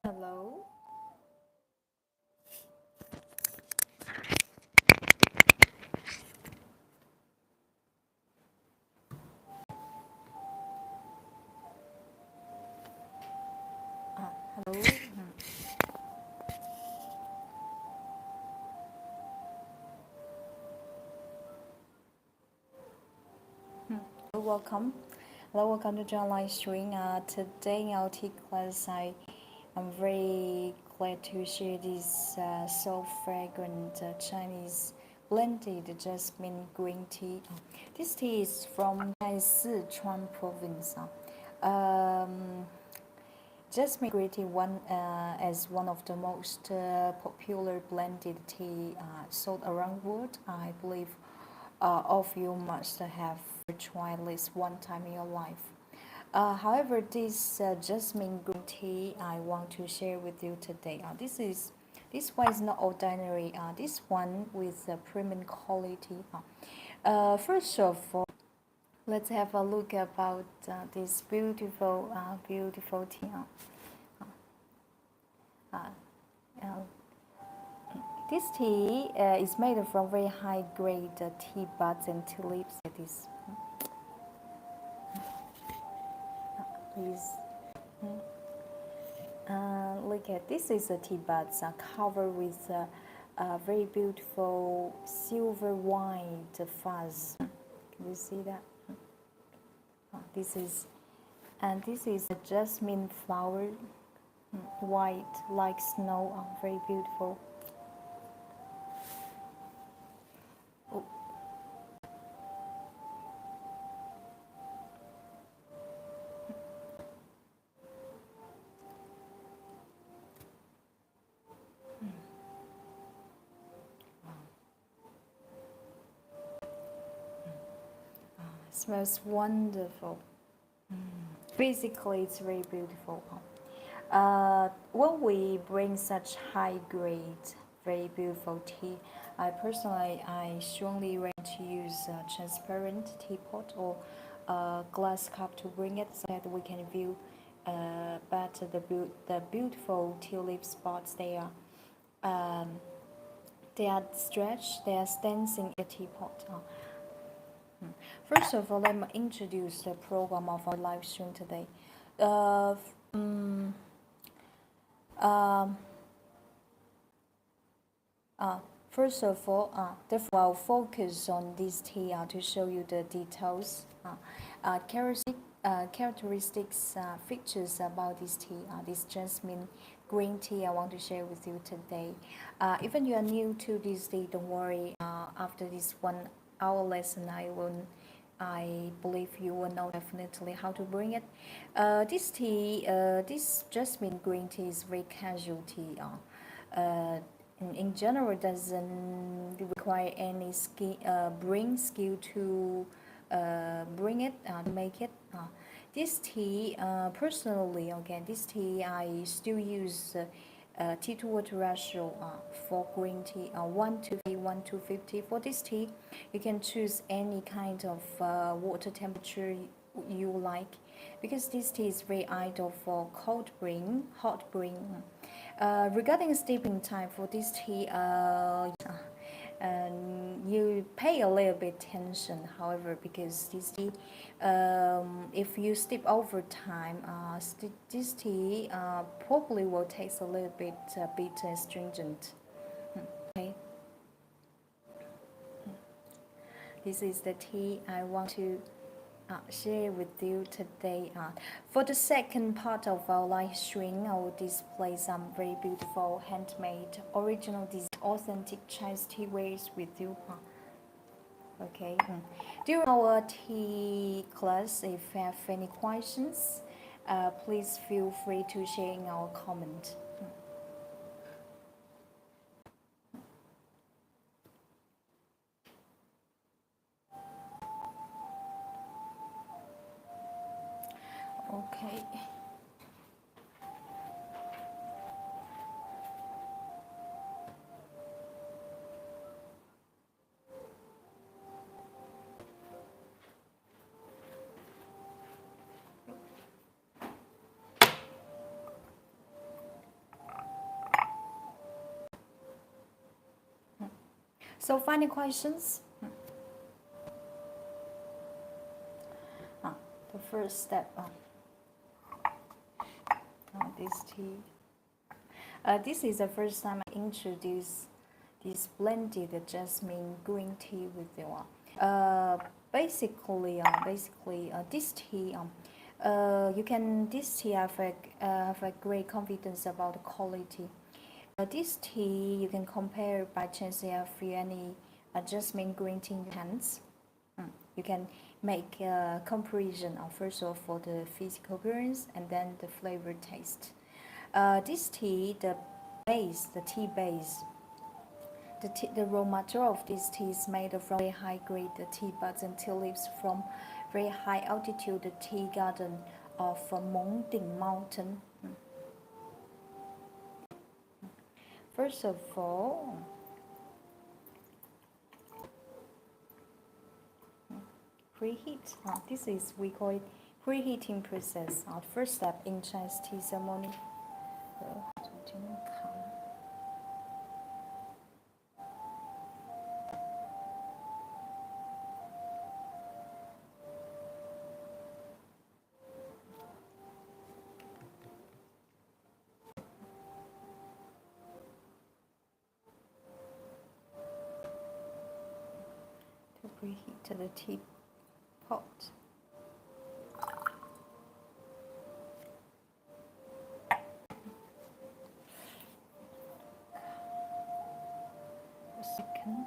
Hello. Hello. Hello, welcome. Hello, welcome to John Live Stream. Today in our tea class, I'm very glad to share this so fragrant Chinese blended jasmine green tea. This tea is from Sichuan province. Um, Jasmine green tea one as one of the most popular blended tea sold around the world. I believe all of you must have tried at least one time in your life. However, this jasmine green tea I want to share with you today. This one is not ordinary. This one with premium quality. First of all, let's have a look about this beautiful tea. Uh, uh, this tea is made from very high grade tea buds and tea leaves. This, please. Look at this is a tea buds covered with very beautiful silver white fuzz. Can you see that? This is this is a jasmine flower, white like snow, very beautiful. Oh, smells wonderful. Basically, it's very beautiful. When we bring such high grade, very beautiful tea, I strongly recommend to use a transparent teapot or a glass cup to bring it so that we can view better the beautiful tea leaf spots there. Um, they are stretched, they are dancing in the teapot. First of all, let me introduce the program of our live stream today. Uh, um, um, uh, First of all, therefore I'll focus on this tea to show you the details, characteristics, features about this tea, this jasmine green tea I want to share with you today. Even you are new to this tea, don't worry. After this 1 hour lesson, I believe you will know definitely how to bring it. This jasmine green tea is very casual tea. In general, doesn't require any bring skill to bring it, make it. This tea, personally, again, this tea I still use tea to water ratio for green tea, 1 to 50. For this tea, you can choose any kind of water temperature you like, because this tea is very ideal for cold brewing, hot brewing. Regarding steeping time for this tea, you pay a little bit attention. However, because this tea, if you steep over time, this tea probably will taste a little bit bitter and stringent. Okay, this is the tea I want to share with you today. For the second part of our live stream, I will display some very beautiful handmade, original, authentic Chinese tea wares with you. Okay. During our tea class, if you have any questions, please feel free to share in our comment. Okay. So final questions. The first step. This tea. This is the first time I introduce this blended jasmine green tea with you. Basically, this tea. This tea have a great confidence about the quality. This tea you can compare by chance if you any jasmine green tea in your hands. You can make a comparison first of all for the physical appearance and then the flavor taste. This tea, the tea base, the raw material of this tea is made from very high grade tea buds and tea leaves from very high altitude tea garden of Mongding Mountain. First of all, preheat. This is we call it preheating process. First step in Chinese tea ceremony. To preheat the teapot. Second.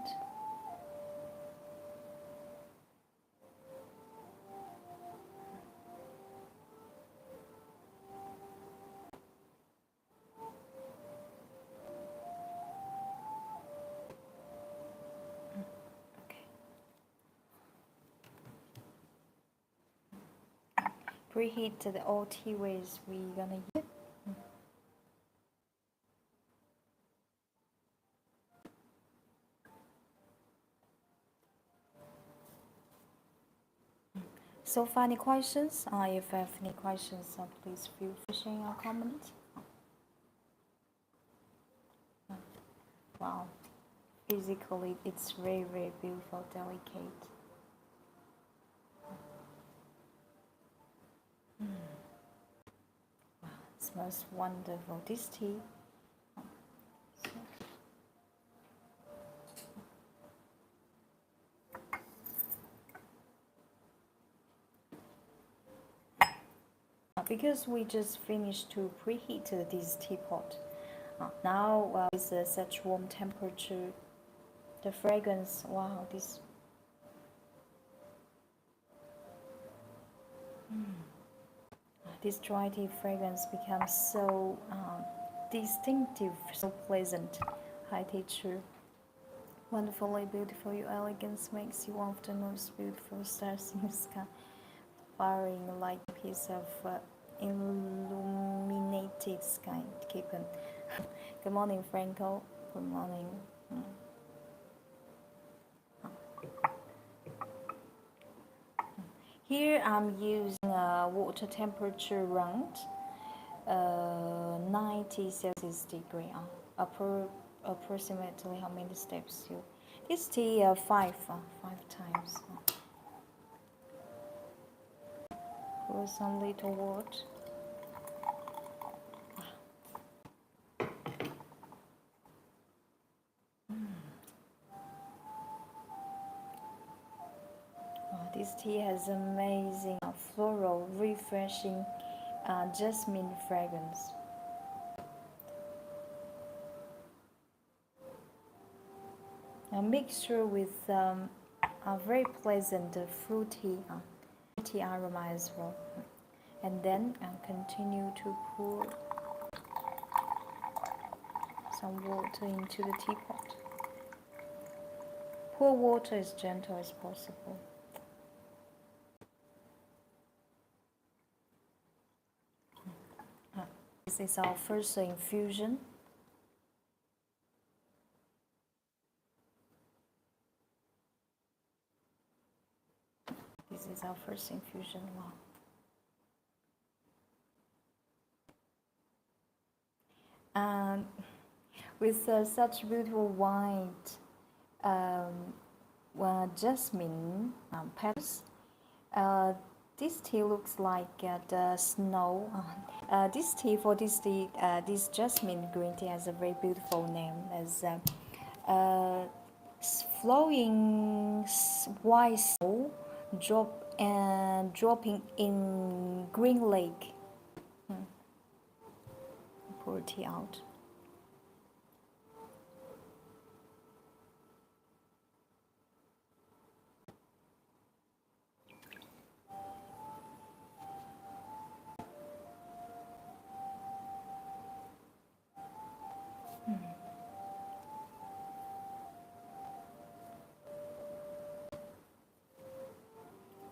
Preheat the all teawares we're gonna use. So far, any questions? If you have any questions, please feel free to share your comment. Wow, physically it's very, very beautiful, delicate. Wow, it smells wonderful. This tea. Because we just finished to preheat this teapot, now with such warm temperature, the fragrance, wow, this dry tea fragrance becomes so distinctive, so pleasant, high texture, wonderfully beautiful. Your elegance makes you one of the most beautiful stars in the sky, firing like a piece of illuminated sky. Keep on. Good morning, Franco. Good morning. Here I'm using water temperature around 90 Celsius degree. Approximately how many steps you? This tea five times. Pour some little water. This tea has amazing floral, refreshing jasmine fragrance. A mixture with a very pleasant fruity aroma as well. And then continue to pour some water into the teapot. Pour water as gentle as possible. This is our first infusion. This is our first infusion. Wow. And with such beautiful white um, jasmine petals. Uh, this tea looks like the snow. This jasmine green tea has a very beautiful name as flowing white snow dropping in green lake. Pour tea out.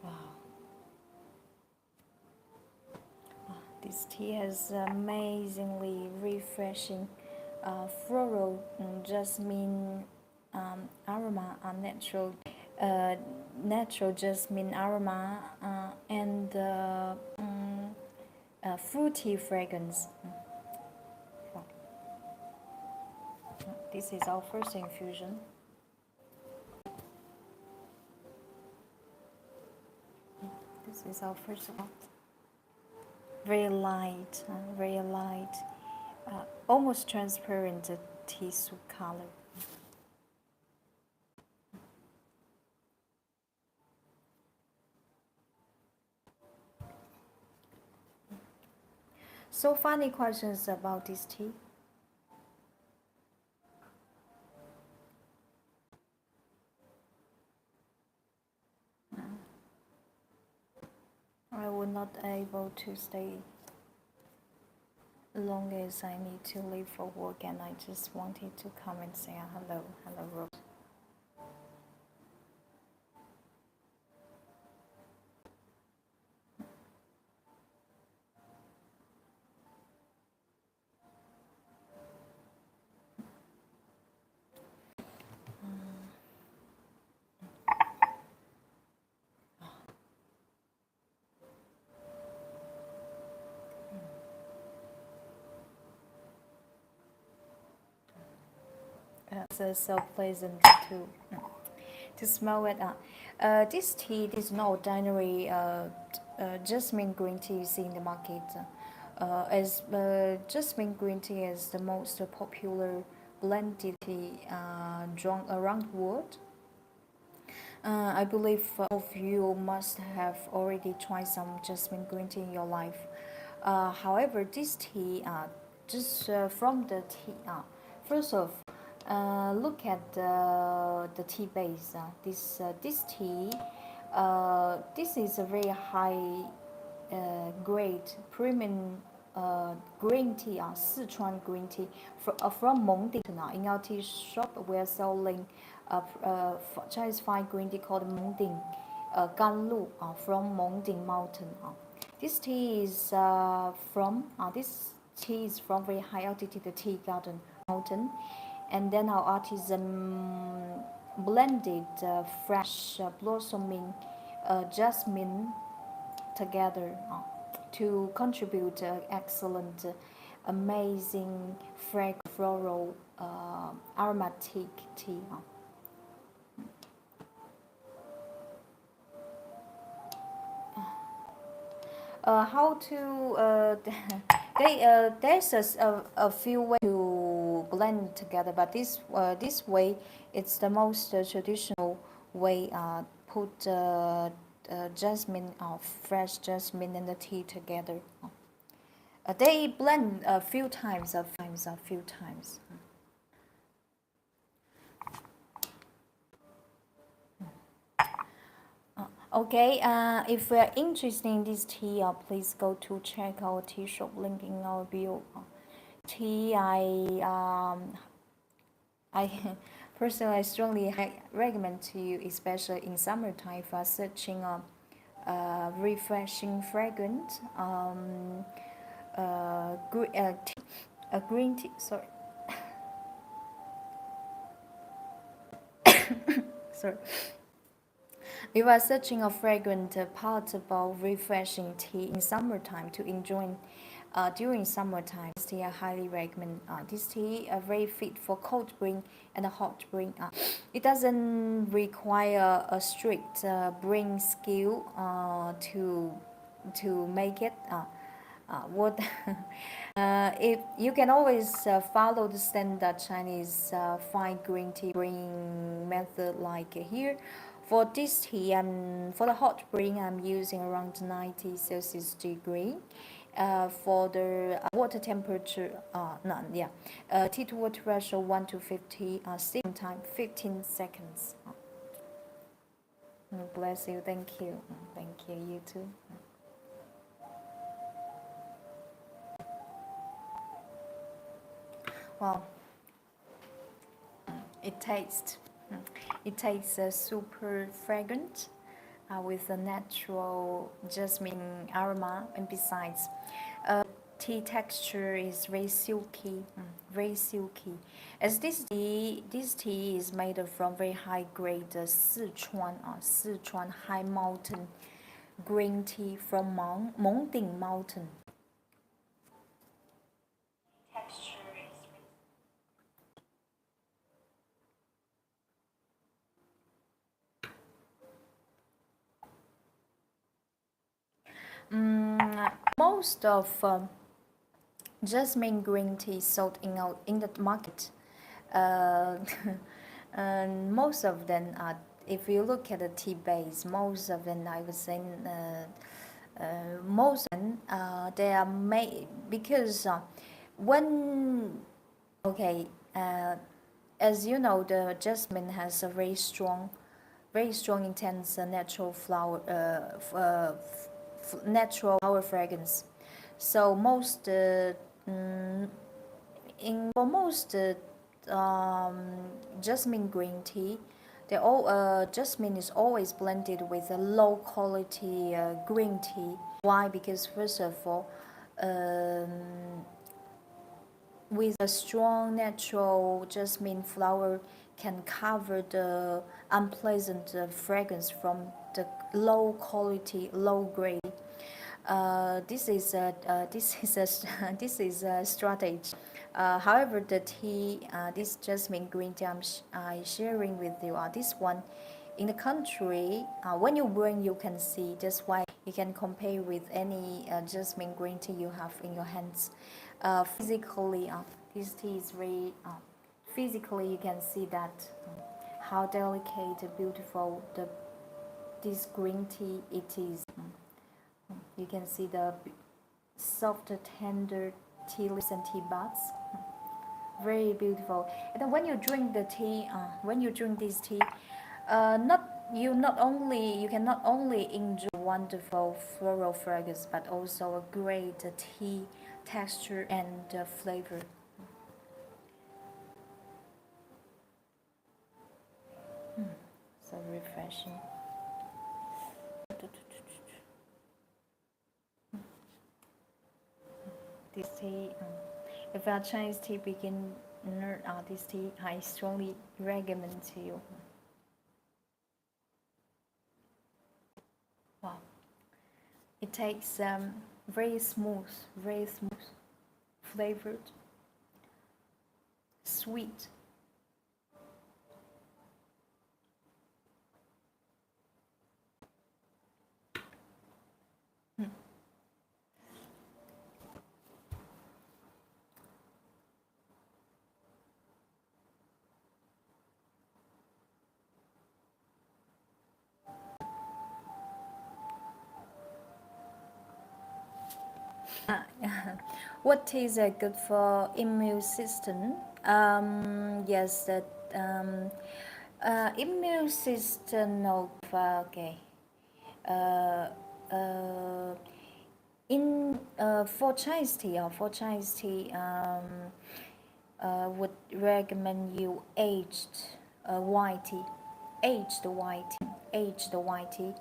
Wow. This tea has amazingly refreshing floral jasmine aroma, uh, natural jasmine aroma, and fruity fragrance. This is our first infusion. This is our first one. Very light, almost transparent tea soup color. So funny questions about this tea. I was not able to stay long as I need to leave for work, and I just wanted to come and say hello, Rose. It's so pleasant to smell it. This tea is not ordinary jasmine green tea you see in the market. As jasmine green tea is the most popular blended tea drunk around the world. I believe all of you must have already tried some jasmine green tea in your life. However, this tea, just from the tea, first off, look at the tea base. This tea, this is a very high grade premium green tea, Sichuan green tea from Mengding. In our tea shop, we are selling Chinese fine green tea called Mengding Ganlu from Mengding Mountain. This tea is from very high altitude tea garden mountain, and then our artisan blended fresh blossoming jasmine together to contribute excellent, amazing, fragrant, floral, aromatic tea. How to there's a few ways to blend together, but this way it's the most traditional way. Put jasmine, fresh jasmine and the tea together. They blend a few times. Okay, if we are interested in this tea, please go to check our tea shop link in our bio. Tea, I personally strongly recommend to you, especially in summertime, for searching a refreshing fragrant green tea. Sorry, sorry. We were searching a fragrant, portable, refreshing tea in summertime to enjoy during summertime. This tea I highly recommend. This tea very fit for cold brewing and a hot brewing. It doesn't require a strict brewing skill to make it. What if you can always follow the standard Chinese fine green tea brewing method like here. For this tea, for the hot brewing, I'm using around 90 Celsius degree. For the water temperature, none, yeah. Tea to water ratio 1 to 50, steam time 15 seconds. Bless you, thank you. Thank you, you too. Well, it tastes super fragrant with a natural jasmine aroma, and besides, tea texture is very silky, very silky. As this tea is made from very high grade Sichuan high mountain green tea from Mongding Mountain. Most of jasmine green tea sold in the market, and most of them are. If you look at the tea base, most of them, I would say, most of them, they are made because when okay, as you know, the jasmine has a very strong, intense natural flower, natural flower fragrance. So most for most jasmine green tea, jasmine is always blended with a low quality green tea. Why? Because first of all, with a strong natural jasmine flower can cover the unpleasant fragrance from the low quality, low grade. This is this is a strategy. However, the tea, this jasmine green tea I'm sharing with you, this one in the country, when you burn, you can see. That's why you can compare with any jasmine green tea you have in your hands. Physically, this tea is very physically. You can see that how delicate, beautiful this green tea it is. You can see the soft, tender tea leaves and tea buds. Very beautiful. And then when you drink the tea, when you drink this tea, you can not only enjoy wonderful floral fragrance, but also a great tea texture and flavor. So refreshing. This tea, if a Chinese tea beginner, this tea I strongly recommend to you. Wow, it tastes very smooth, flavored, sweet. What is good for immune system? Yes, that immune system of okay. Uh, in For Chinese tea, would recommend you white tea, aged white tea,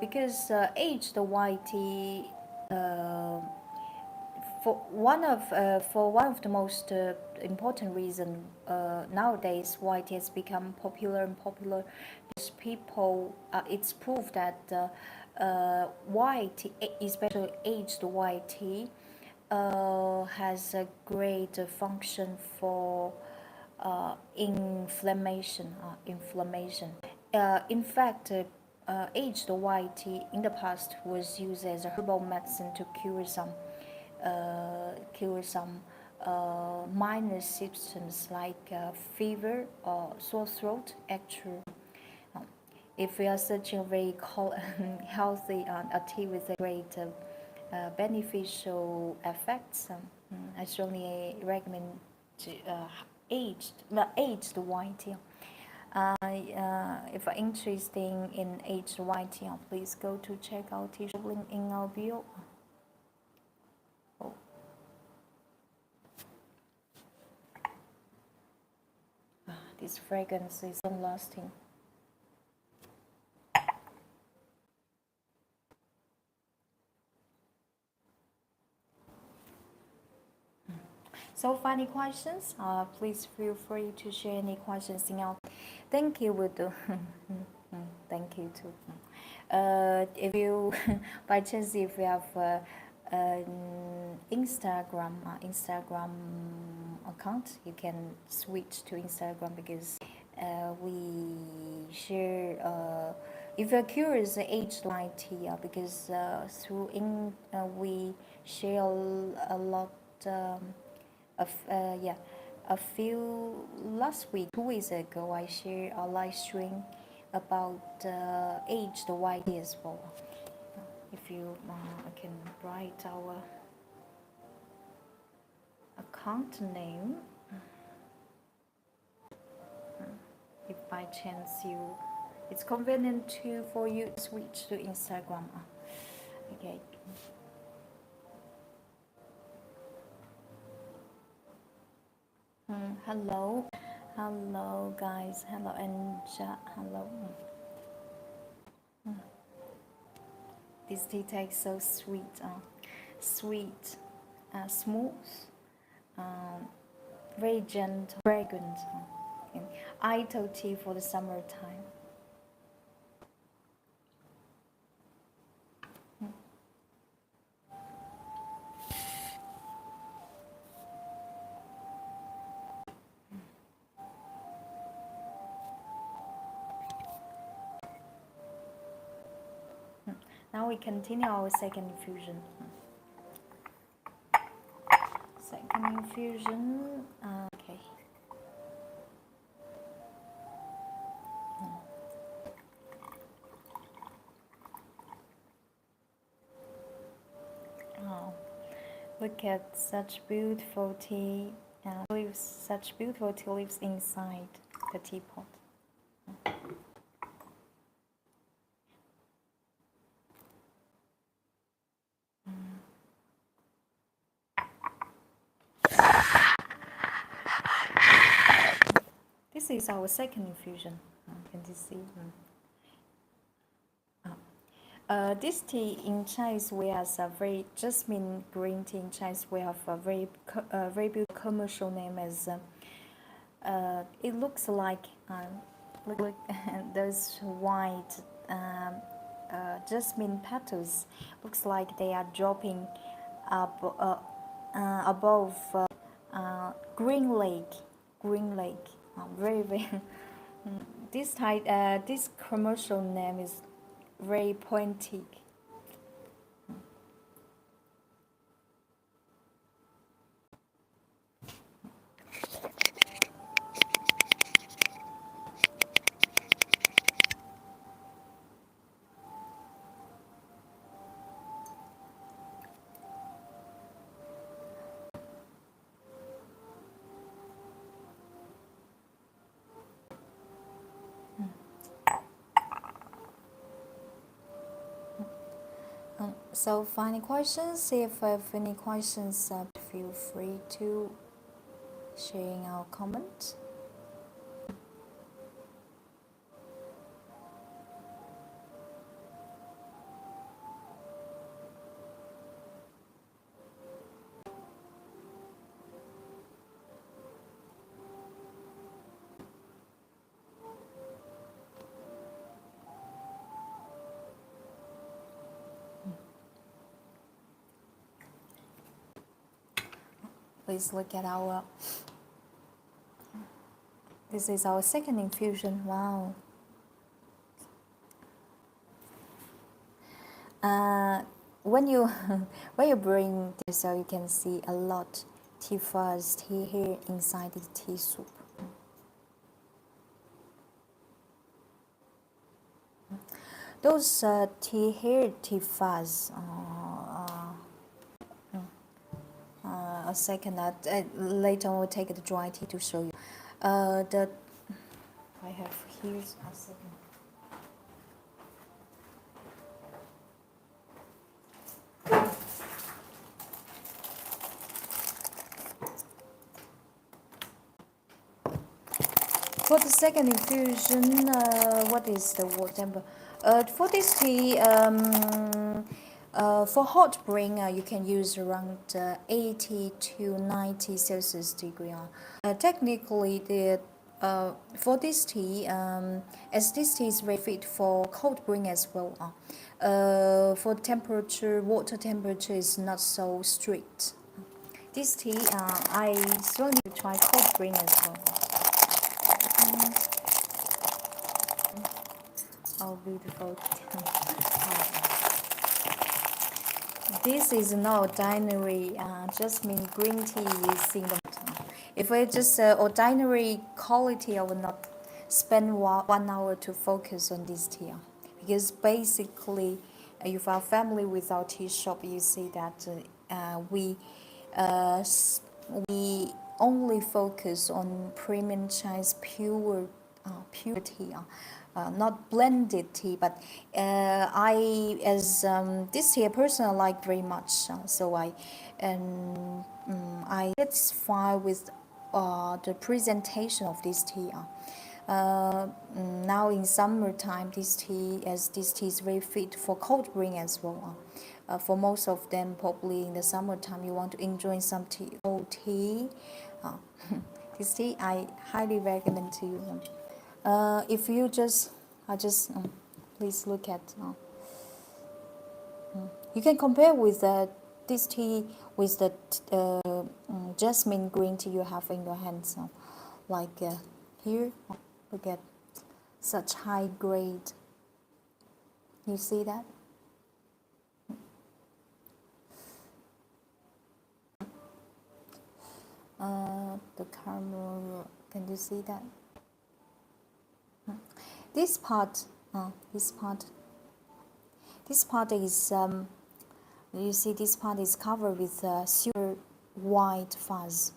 because aged white tea. For one of the most important reason nowadays white tea has become popular and popular because people it's proof that white tea, especially aged white tea, has a great function for inflammation. In fact, aged white tea in the past was used as a herbal medicine to cure some minor symptoms like fever or sore throat. Actually, um, if we are searching very healthy a tea with a great beneficial effects, I strongly recommend aged white tea. If you're interested in aged white tea, please go to check out tea shop link in our bio. Oh. This fragrance is long lasting. So for any questions, please feel free to share any questions in our. Thank you, Wudu. Thank you too. If you, by chance, if you have Instagram account, you can switch to Instagram because we share. If you're curious, aged white tea, because we share a lot. A few last week, 2 weeks ago, I shared a live stream about aged white tea as well. If you, I can write our account name. If by chance it's convenient for you to switch to Instagram. Okay. Hello guys, hello Anja, hello. This tea tastes so sweet, smooth, very gentle, fragrant. Idle tea for the summertime. Now we continue our second infusion. Second infusion. Okay. Oh, look at such beautiful tea leaves. Such beautiful tea leaves inside the teapot. This is our second infusion. Can you see? This tea in Chinese we have a very Jasmine green tea. In Chinese we have a very beautiful commercial name as. It looks like look those white jasmine petals. Looks like they are dropping up above green lake. Very. This commercial name is very poetic. So for any questions, if I have any questions, feel free to sharing our comments. Please look at our. This is our second infusion. Wow. When you when you bring this, so you can see a lot tea fuzz, tea hair inside the tea soup. Those tea hair, tea fuzz. A second. Later on, we'll take the dry tea to show you. The I have here a second. For the second infusion, what is the water temper? For this tea, for hot brewing, you can use around 80 to 90 Celsius degree. Technically, for this tea, as this tea is very fit for cold brewing as well. For temperature, water temperature is not so strict. This tea, I strongly try cold brewing as well. Oh, beautiful. This is not ordinary Jasmine green tea using the. If it's just ordinary quality, I would not spend 1 hour to focus on this tea. Because basically, if our family with our tea shop, you see that we only focus on premium Chinese pure tea. Not blended tea, but I as this tea person I like very much. So I satisfied with the presentation of this tea. Now in summertime, this tea is very fit for cold brewing as well. For most of them, probably in the summertime, you want to enjoy some cold tea. This tea I highly recommend to you. If you please look at. You can compare with this tea with the jasmine green tea you have in your hands. Like here, look at such high grade. You see that? The caramel. Can you see that? This part is you see this part is covered with super white fuzz.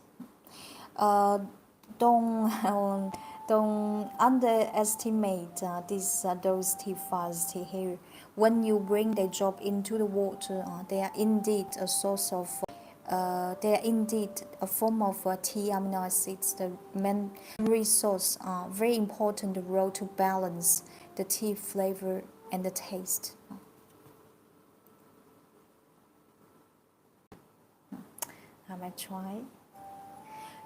Don't underestimate those tea fuzz, tea hair. When you bring the drop into the water, they are indeed a source of. They are indeed a form of tea amino acids. The main resource, very important role to balance the tea flavor and the taste. I might try.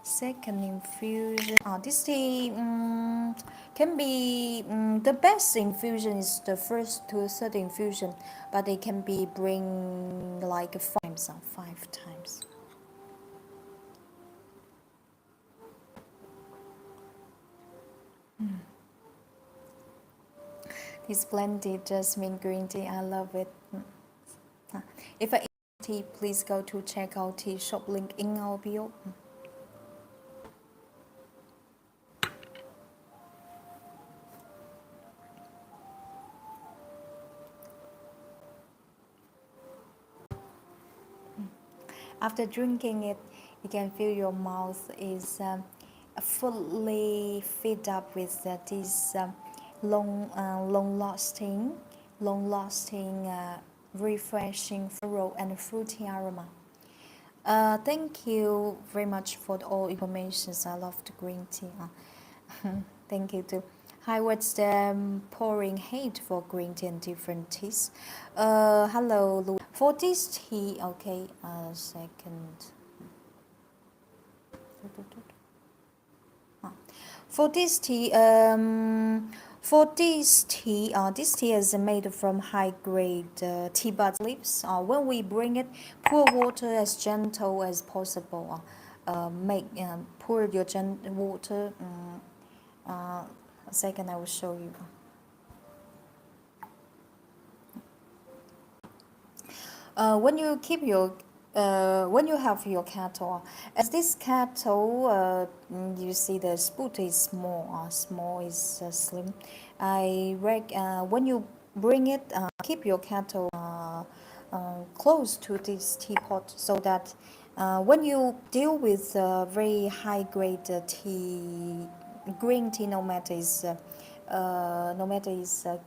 Second infusion. This tea can be the best infusion is the first to third infusion, but it can be bring like 5 times. This blended jasmine green tea, I love it. If I eat tea, please go to check out tea shop link in our bio. After drinking it, you can feel your mouth is fully filled up with this long-lasting, refreshing floral and fruity aroma. Thank you very much for all information. I love the green tea. Thank you too. Hi, what's the pouring hate for green tea and different teas? Hello, Lou. For this tea, okay, second. For this tea, this tea is made from high-grade tea bud leaves. When we bring it, pour water as gentle as possible. make pour your water. A second, I will show you. When you keep your when you have your kettle, as this kettle, you see the spout is small. Small is slim. When you bring it, keep your kettle close to this teapot so that when you deal with very high grade tea, green tea, no matter is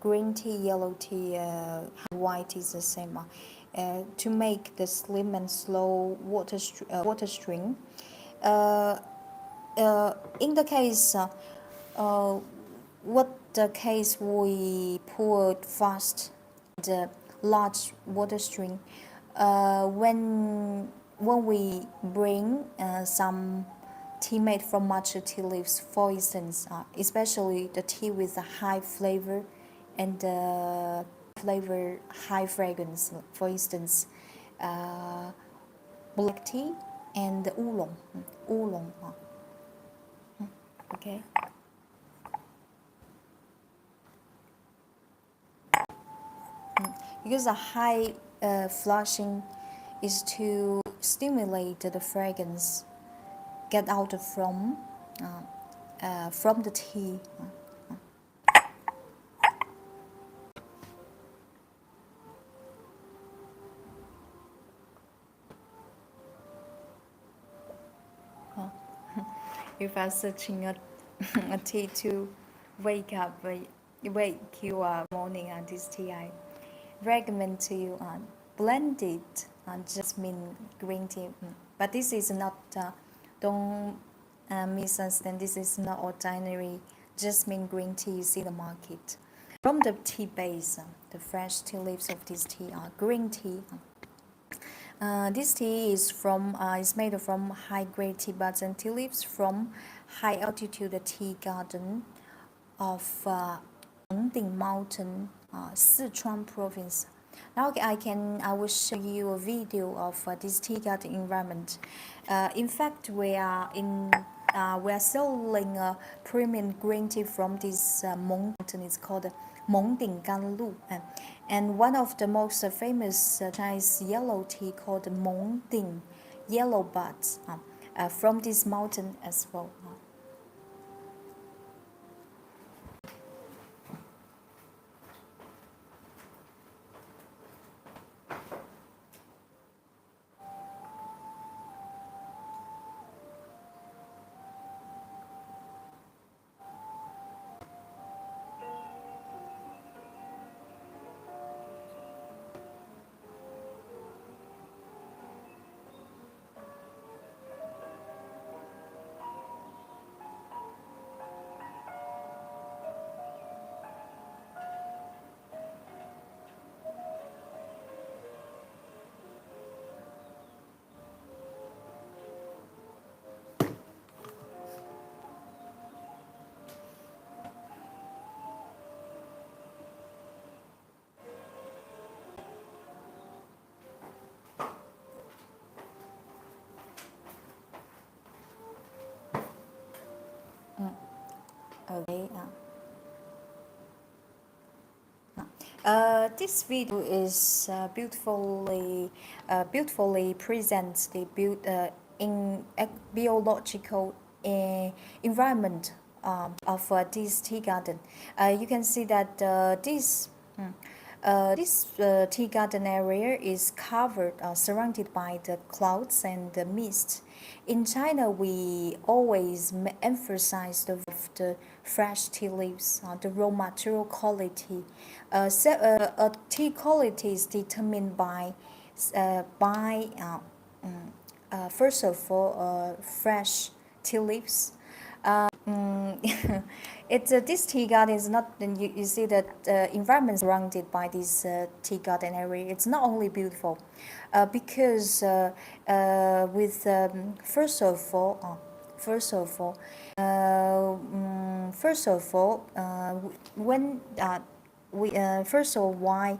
green tea, yellow tea, white is the same. To make the slim and slow water stream. Uh, in the case, what the case we poured fast the large water stream. When we bring some tea made from matcha tea leaves, for instance, especially the tea with a high flavor and flavor high fragrance, for instance, black tea and oolong. Okay. Because the high flushing is to stimulate the fragrance get out from the tea. If I'm searching a tea to wake up, wake you up morning and this tea, I recommend to you blended jasmine green tea. But this is not, don't misunderstand, this is not ordinary jasmine green tea you see in the market. From the tea base, the fresh tea leaves of this tea are green tea. This tea is made from high-grade tea buds and tea leaves from high-altitude tea garden of Mengding Mountain, Sichuan province. Now I will show you a video of this tea garden environment. In fact, we are selling a premium green tea from this mountain. It's called Mengding Ganlu, and one of the most famous Chinese yellow tea called Mengding Yellow Buds from this mountain as well. Okay. This video is beautifully presents the in biological environment of this tea garden. You can see that this tea garden area is covered, surrounded by the clouds and the mist. In China, we always emphasize the fresh tea leaves, the raw material quality. Tea quality is determined by first of all, fresh tea leaves. This tea garden is not. You see that environment surrounded by this tea garden area. It's not only beautiful, because with first of all, when we first of all, why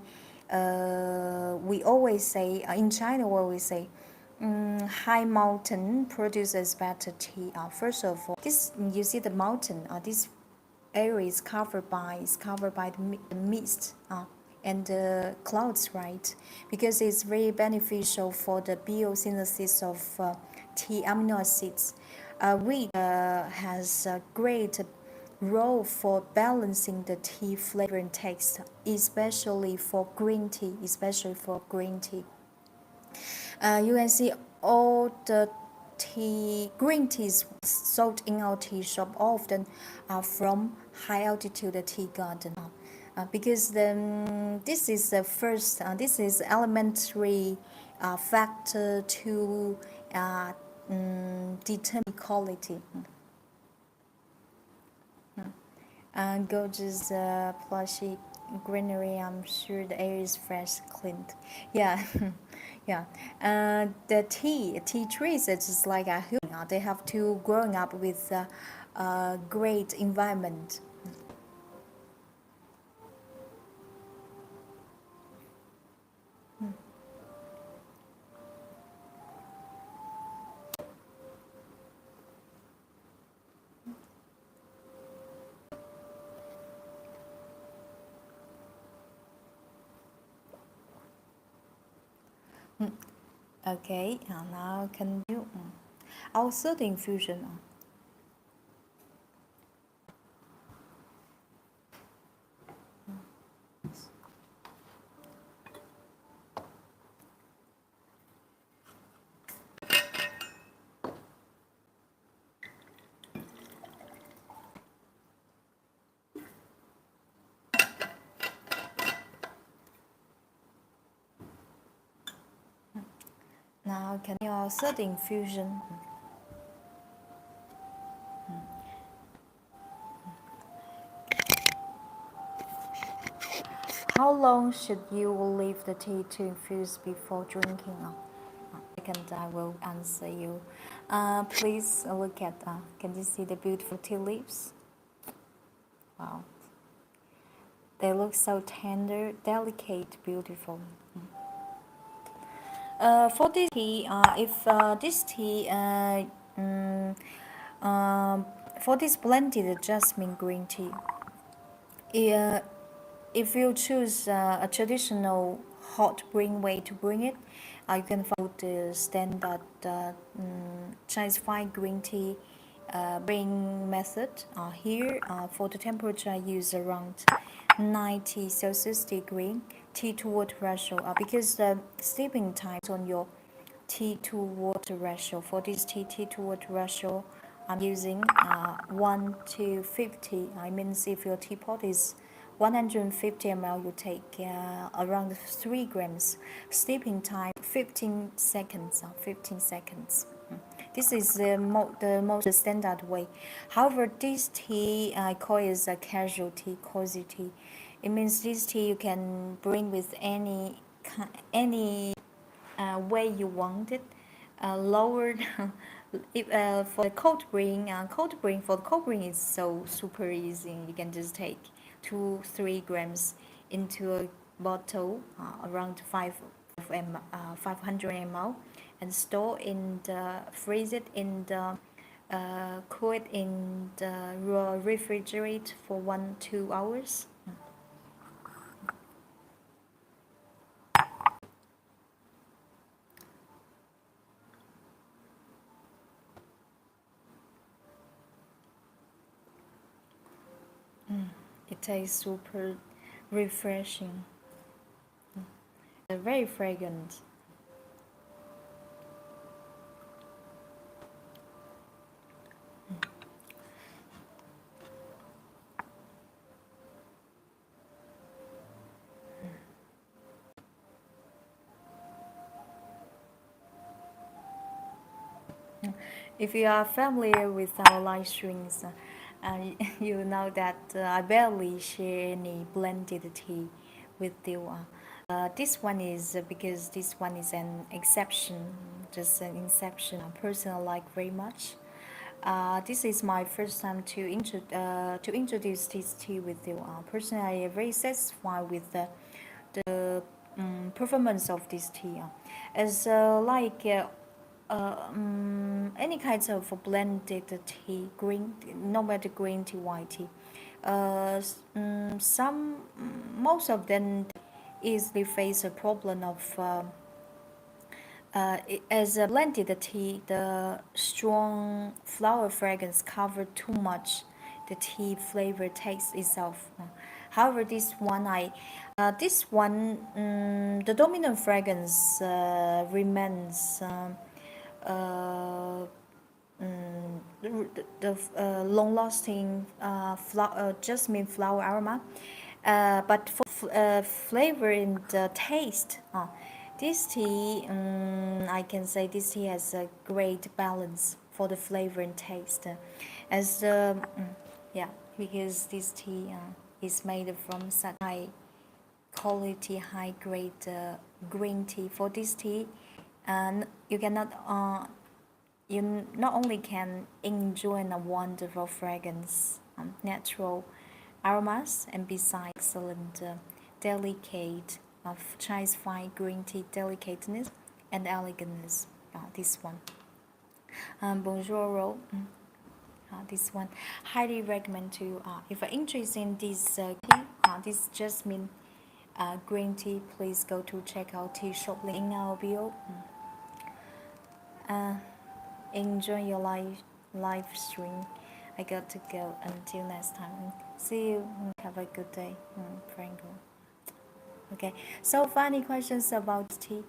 we always say in China, we always say high mountain produces better tea. First of all, this you see the mountain. This area is covered by the mist and the clouds, right? Because it's very beneficial for the biosynthesis of tea amino acids. Wheat has a great role for balancing the tea flavor and taste, especially for green tea. You can see all the green teas sold in our tea shop often are from high altitude tea garden. Because this is elementary factor to determine quality. Gorgeous, plushy greenery. I'm sure the air is fresh, clean. Yeah, yeah. The tea trees. It's just like a human. They have to growing up with a great environment. Okay, now can you also the infusion? Now can you also the infusion? How long should you leave the tea to infuse before drinking? Second, I will answer you. Please look at. Can you see the beautiful tea leaves? Wow, they look so tender, delicate, beautiful. For this tea, if this tea, mm, um, for this blended jasmine green tea, uh, if you choose a traditional hot brewing way to bring it, you can follow the standard Chinese fine green tea brewing method. Here, for the temperature, I use around 90 Celsius degree tea to water ratio because the steeping time on your tea to water ratio. For this tea to water ratio, I'm using 1 to 50. I means if your teapot is 150 ml, you take around 3 grams. Steeping time 15 seconds. 15 seconds. This is the most standard way. However, this tea I call is a casual tea, cozy tea. It means this tea you can bring with any way you want it. Lowered if, for the cold brewing is so super easy. You can just take 2-3 grams into a bottle around 500 ml and store in the freeze it in the cool it in the refrigerate for 1-2 hours. It tastes super refreshing, very fragrant. If you are familiar with our live streams, you know that I barely share any blended tea with you. This one is because this one is an exception, just an exception. I personally like very much. This is my first time to introduce this tea with you. Personally, I am very satisfied with the performance of this tea. As like any kinds of blended tea, green, no matter green tea, white tea. Most of them easily face a problem of as a blended tea, the strong flower fragrance cover too much the tea flavor taste itself. However, this one, the dominant fragrance remains uh, the long-lasting jasmine flower aroma. But for flavor and taste, this tea, I can say this tea has a great balance for the flavor and taste. As yeah, because this tea is made from such high quality, high grade green tea. For this tea, and you not only can enjoy a wonderful fragrance, natural aromas, and besides excellent delicate of Chinese fine green tea delicateness and elegantness. This one. Bonjour. This one highly recommend to if you're interested in this tea, this jasmine green tea, please go to check out tea shop link in our bio. Enjoy your live stream. I got to go. Until next time. See you. Have a good day, Franco. Okay. So, funny questions about tea.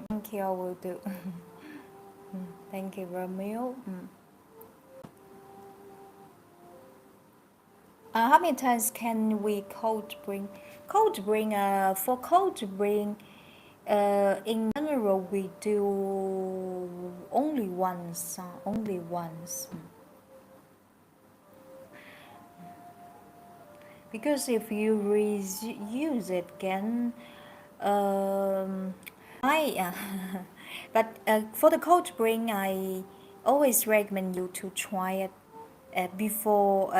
Thank you. I will do. Thank you, Romeo. How many times can we cold bring? For cold bring, in general, we do only once. Only once. Because if you reuse it again, but for the cold bring, I always recommend you to try it before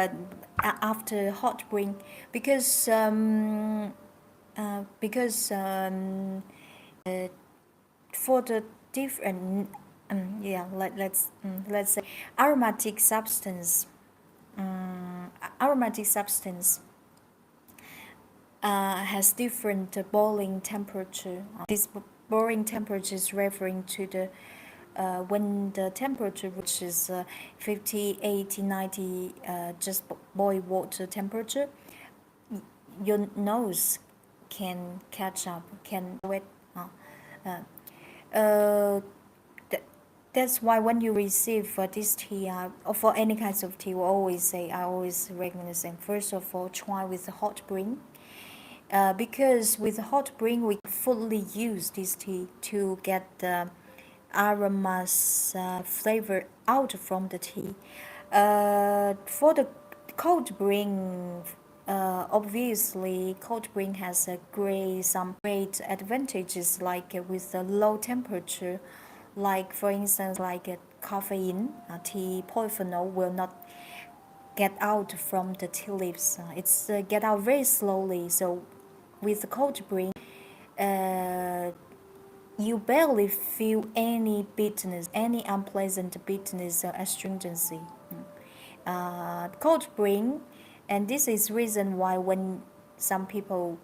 after hot bring, because for the different let's say aromatic substance has different boiling temperature. This boiling temperature is referring to the when the temperature reaches 50, 80, 90, just boil water temperature, your nose can catch up, can wet. That's why when you receive this tea, or for any kinds of tea, I always recommend the same. First of all, try with the hot bring. Because with hot bring, we fully use this tea to get the aromas flavor out from the tea. For the cold bring, obviously cold bring has some great advantages, like with the low temperature, like for instance like caffeine, tea polyphenol will not get out from the tea leaves. It's get out very slowly. So with the cold bring, you barely feel any bitterness, any unpleasant bitterness or astringency. Cold bring, and this is reason why when some people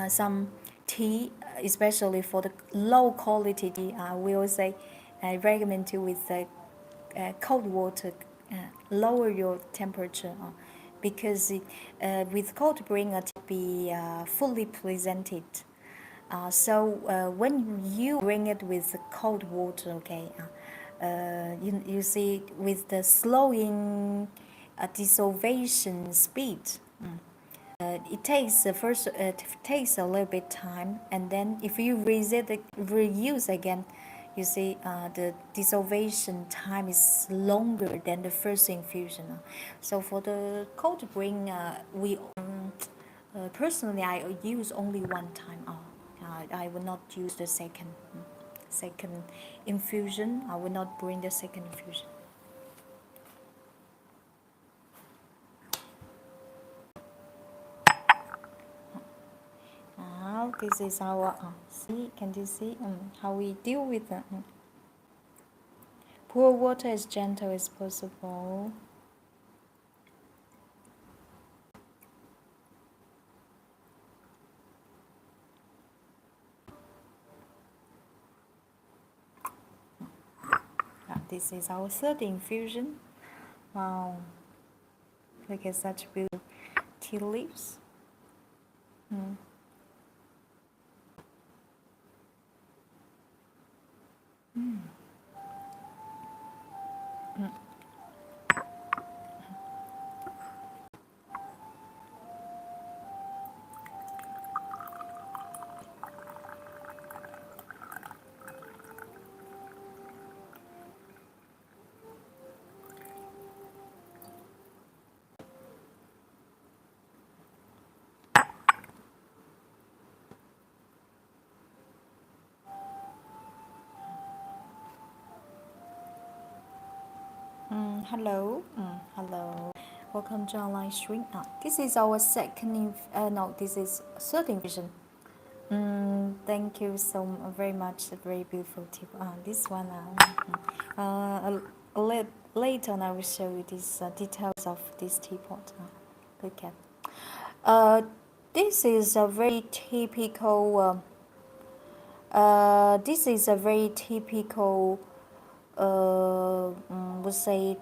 some tea, especially for the low quality tea, we will say I recommend you with cold water, lower your temperature, because with cold bring it be fully presented. So when you bring it with cold water, you see with the slowing dissolution speed. It takes it takes a little bit time, and then if you reuse again, You see, the dissolution time is longer than the first infusion. So for the cold brewing, personally I use only one time. I will not use the second infusion. I will not bring the second infusion. Now this is our see. Can you see how we deal with it? Pour water as gentle as possible. This is our third infusion. Wow, look at such beautiful tea leaves. Mm. Mm. Mm. Hello, hello. Welcome to online stream. This is our this is third infusion. Thank you so very much. A very beautiful tip. This one. Later on, I will show you these details of this teapot. Look at. This is a very typical. This is a very typical. Would say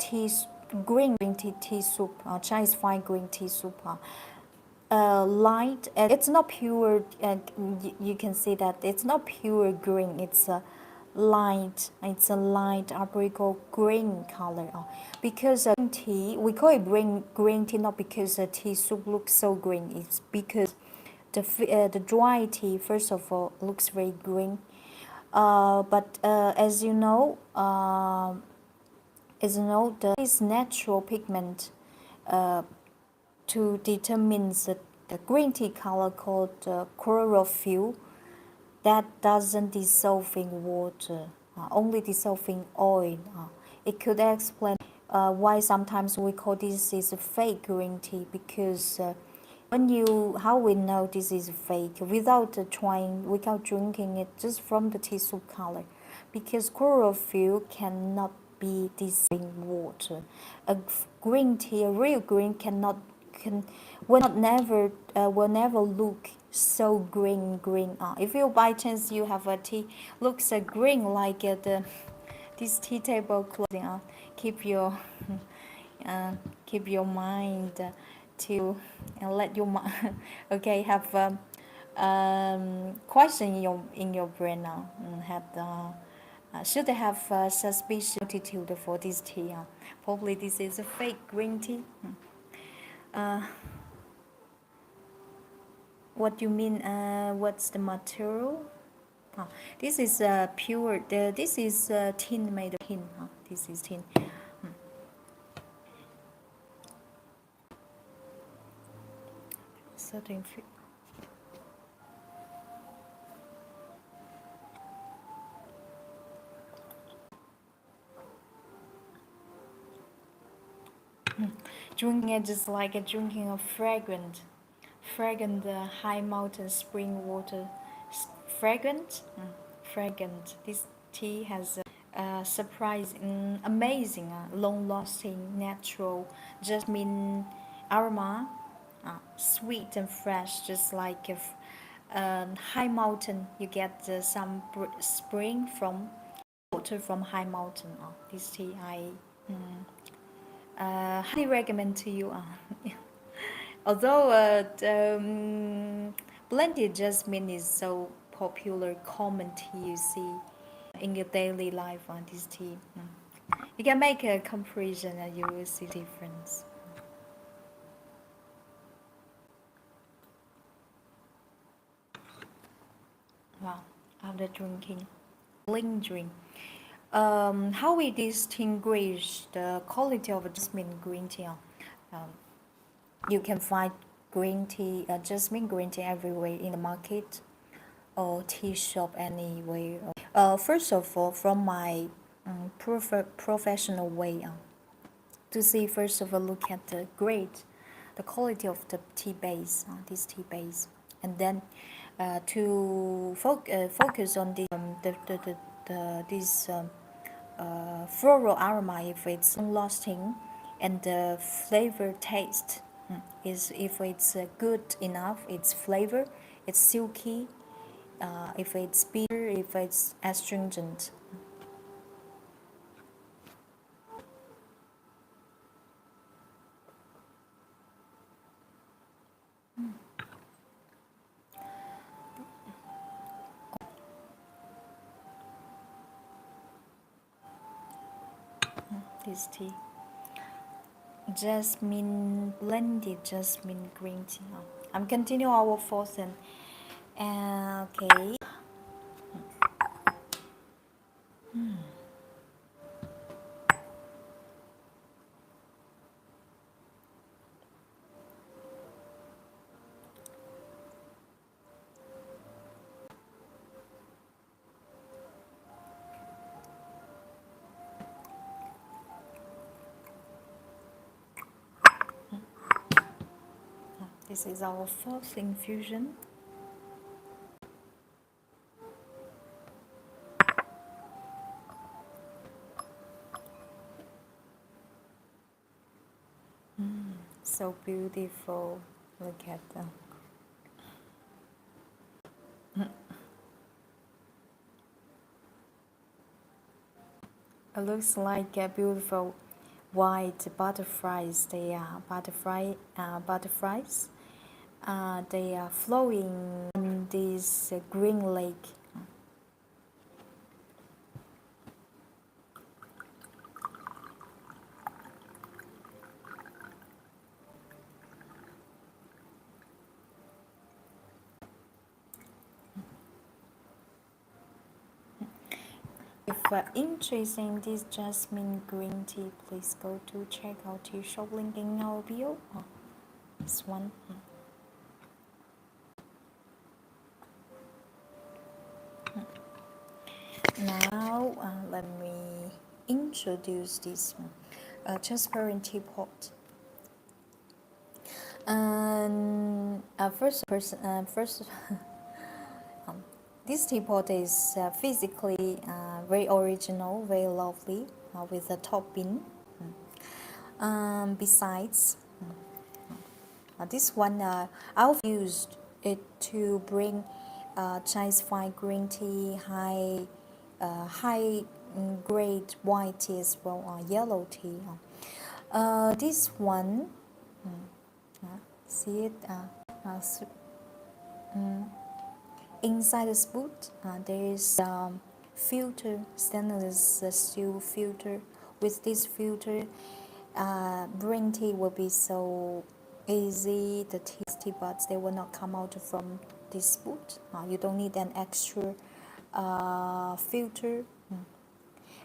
green tea soup. Chinese fine green tea soup. Light. It's not pure. You can see that it's not pure green. It's a light. It's a light apricot green color. Because green tea, we call it green tea not because the tea soup looks so green. It's because the dry tea first of all looks very green. But as you know, there is natural pigment to determine the green tea color called chlorophyll that doesn't dissolve in water, only dissolve in oil. It could explain why sometimes we call this is a fake green tea because how we know this is fake without without drinking it just from the tea soup color, because chlorophyll cannot be dissolved in water. A green tea, a real green will never look so green. If you by chance you have a tea looks green like this tea table clothing, keep your keep your mind to and let your mind okay have question in your brain now. Should have suspicion attitude for this tea. Probably this is a fake green tea. What you mean? What's the material? This is pure. This is tin made of tin. This is tin. Certain. Drinking it just like drinking a fragrant high mountain spring water. Fragrant. This tea has a surprising, amazing, long-lasting, natural jasmine aroma, sweet and fresh, just like if high mountain. You get some spring from water from high mountain. This tea I highly recommend to you. Although blended jasmine is so popular, common tea you see in your daily life on this tea, you can make a comparison and you will see difference. Wow, after drinking, drink. How we distinguish the quality of jasmine green tea? You can find jasmine green tea everywhere in the market or tea shop anyway. First of all, from my professional way, to see first of all, look at the grade, the quality of the tea base, this tea base, and then to focus on this floral aroma if it's long lasting, and the flavor taste is if it's good enough, its flavor, it's silky, if it's bitter, if it's astringent. This tea, jasmine blended jasmine green tea. I'm continue our fourth and okay. This is our fourth infusion. So beautiful. Look at them. It looks like a beautiful white butterflies. They are butterflies. They are flowing in this green lake. If interested in this jasmine green tea, please go to check out tea shop link in our bio. This one. Now let me introduce this transparent teapot. First, this teapot is physically very original, very lovely, with a top bin. Besides, this one I've used it to bring Chinese fine green tea, high grade white tea as well, yellow tea. This one, see it? Inside the spout, there is filter, stainless steel filter. With this filter, green tea will be so easy. The tea buds, they will not come out from this spout. You don't need an extra filter.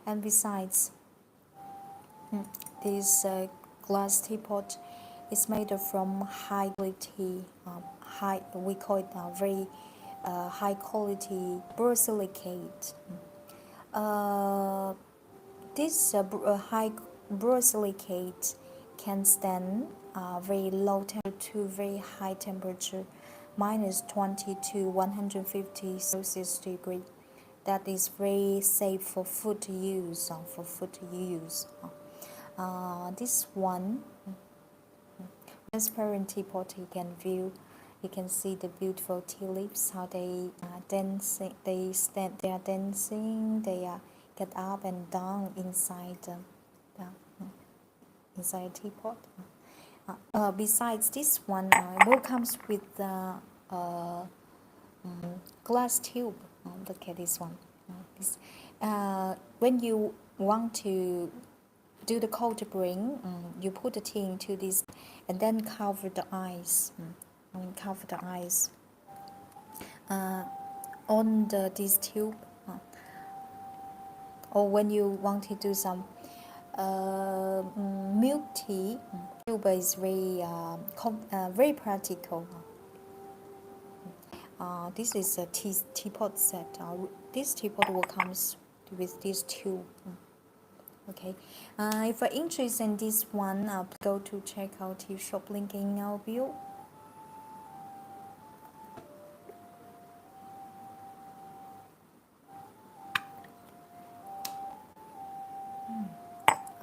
And besides, this glass teapot is made from high quality, we call it very high quality borosilicate. This high borosilicate can stand very low temperature to very high temperature, -20 to 150 Celsius degree. That is very safe for food use. This one, transparent teapot, you can view. You can see the beautiful tea leaves, how they dancing. They are dancing. They get up and down inside inside a teapot. Besides this one, it comes with glass tube. Look at this one. When you want to do the cold brewing, you put the tea into this and then cover the eyes. Cover the eyes on this tube. or when you want to do some milk tea, Cuba is very practical. This is a teapot set. This teapot will comes with these two. Okay. If you're interested in this one, go to check out tea shop link in our bio.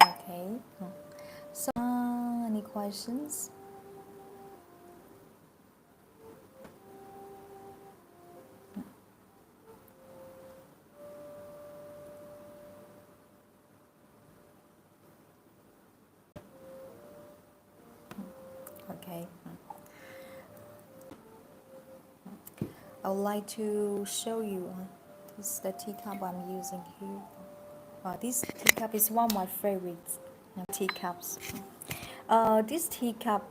Okay. So, any questions? Okay. I would like to show you this is the teacup I'm using here. This teacup is one of my favorites teacups. This teacup,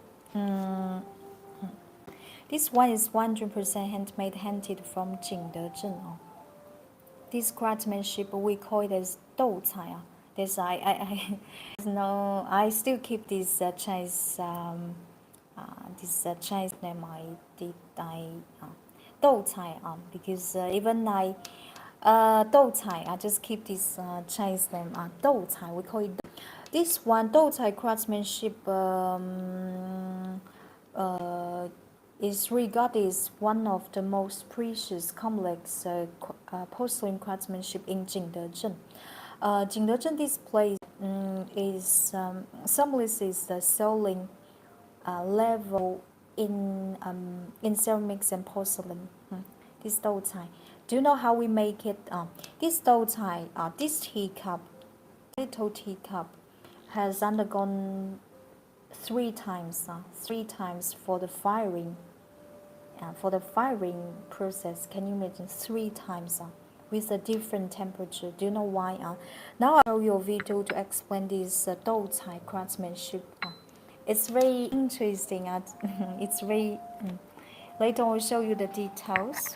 this one is 100% handmade, handed from Jingdezhen. This craftsmanship we call it as 豆菜. This no, I still keep this Chinese Chinese name I 豆菜 because even I 豆菜 I just keep this Chinese name 豆菜 we call it this one 豆菜 craftsmanship is regarded as one of the most precious complex porcelain craftsmanship in Jingdezhen. Jingdezhen this place is symbolizes the selling level in ceramics and porcelain. This 豆菜. Do you know how we make it? This 豆菜, this teacup, little teacup, has undergone three times for the firing. For the firing process, can you imagine 3 times with a different temperature? Do you know why? Now I'll show you a video to explain this 豆菜 craftsmanship. It's very interesting. It's very. Later I'll show you the details.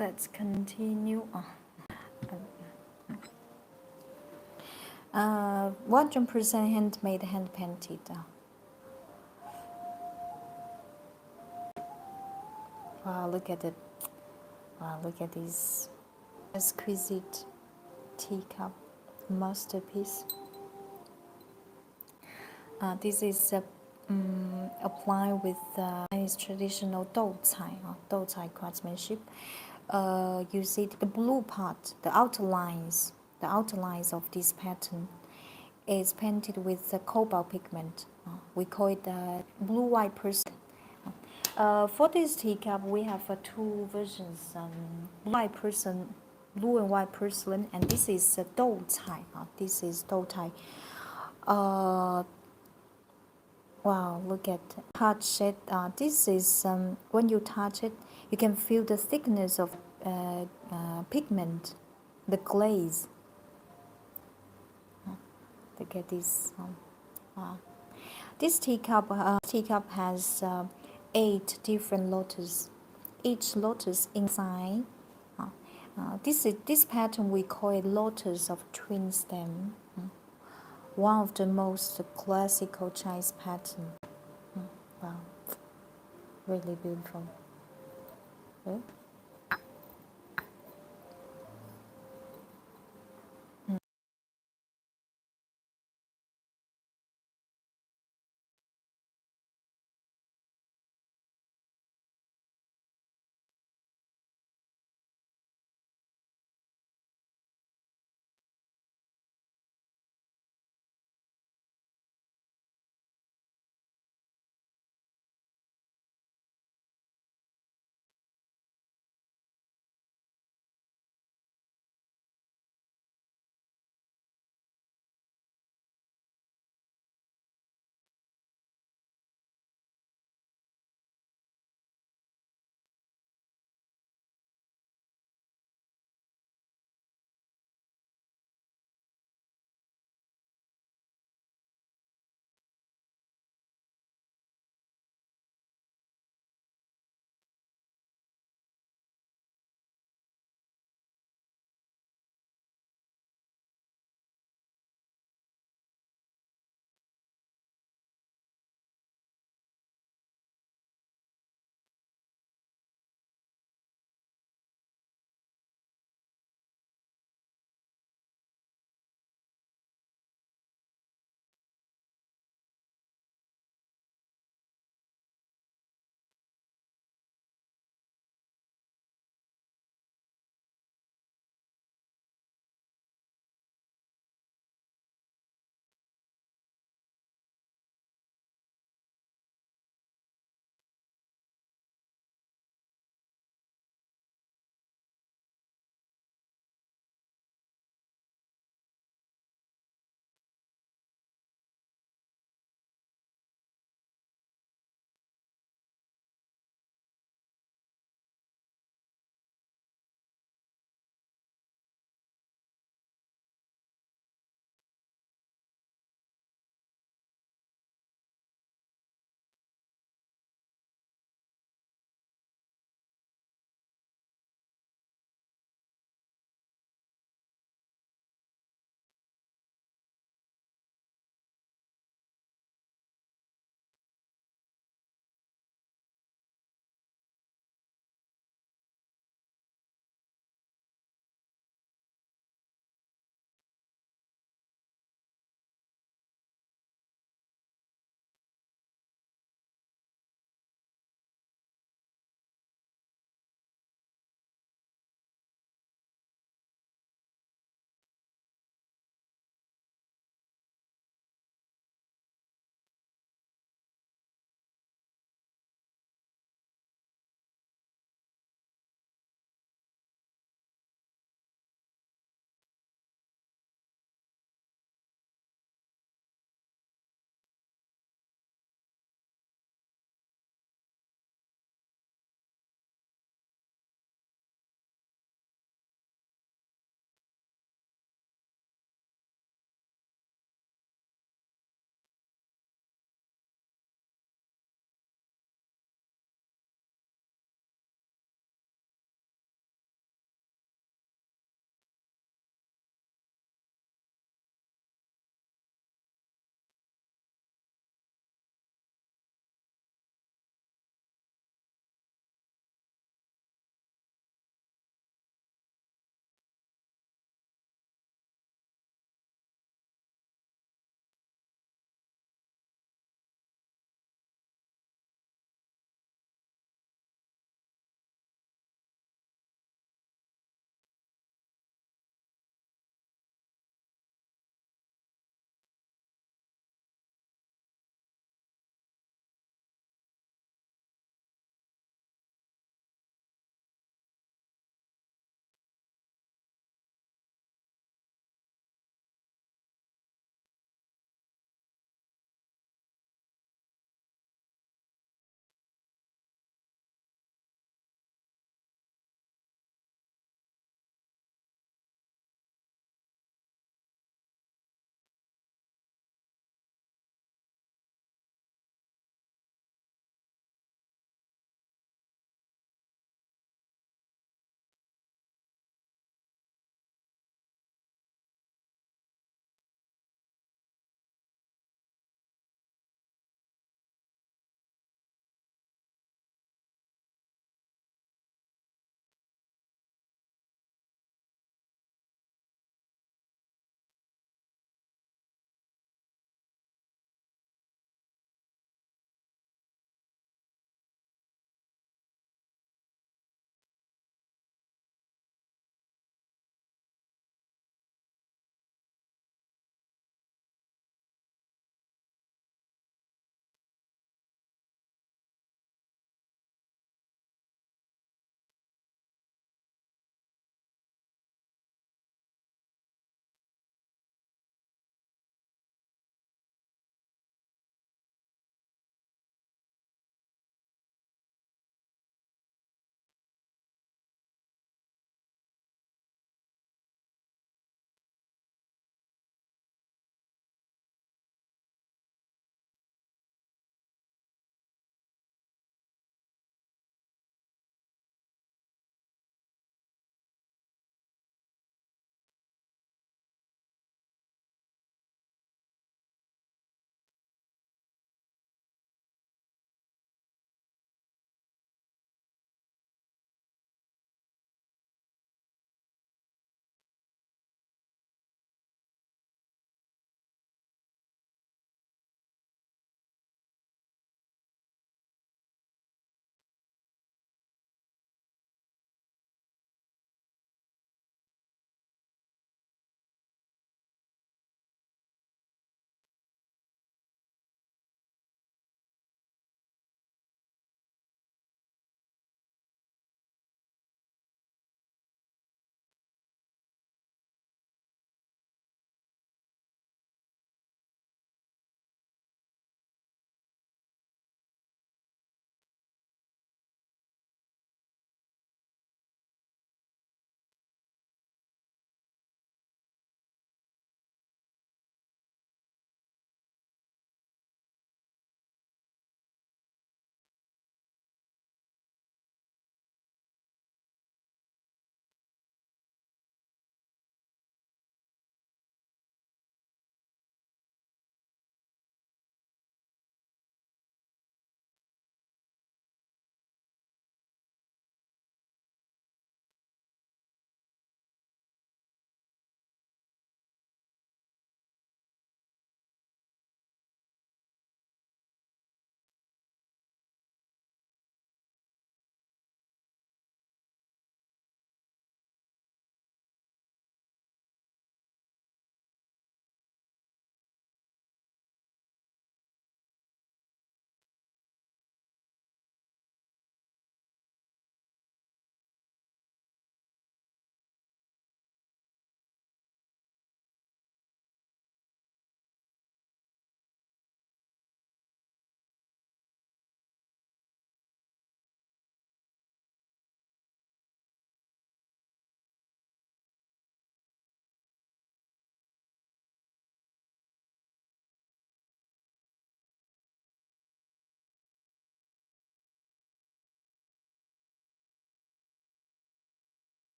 let's continue. 100% handmade, hand painted. Wow, look at it. Wow, look at this exquisite teacup masterpiece. This is applied with Chinese traditional 豆菜 craftsmanship. You see the blue part, the outlines of this pattern is painted with the cobalt pigment. We call it blue-white porcelain. For this teacup, we have two versions: blue and white porcelain, and this is doucai. This is doucai. Wow, look at touch it. This is when you touch it, you can feel the thickness of pigment, the glaze. Look at this. This teacup has 8 different lotus. Each lotus inside. This pattern we call it lotus of twin stem. One of the most classical Chinese pattern. Wow, really beautiful. Okay.